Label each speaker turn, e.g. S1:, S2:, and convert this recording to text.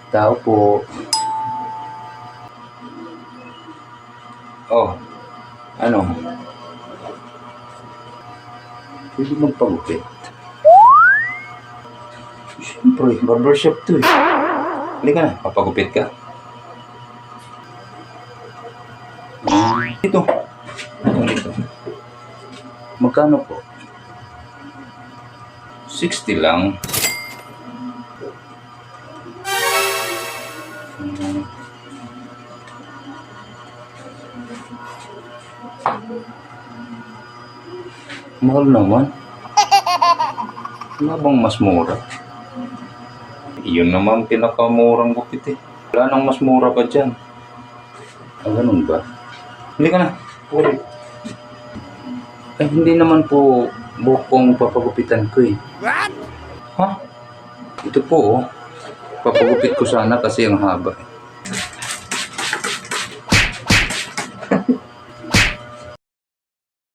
S1: Tao po. Oh, ano? Pwede magpagupit. Siyempre, barbershop to eh. Halika na, papagupit ka. Ito. Ito. Magkano po? 60 lang. Mahal naman. Wala bang mas mura? Yun naman pinakamurang gupit eh. Wala nang mas mura pa dyan. Ah, ganun ba? Hindi ka na. Uri. Eh, hindi naman po bukong papagupitan ko eh.
S2: What?
S1: Ha? Ito po oh. Papagupit ko sana kasi ang haba eh.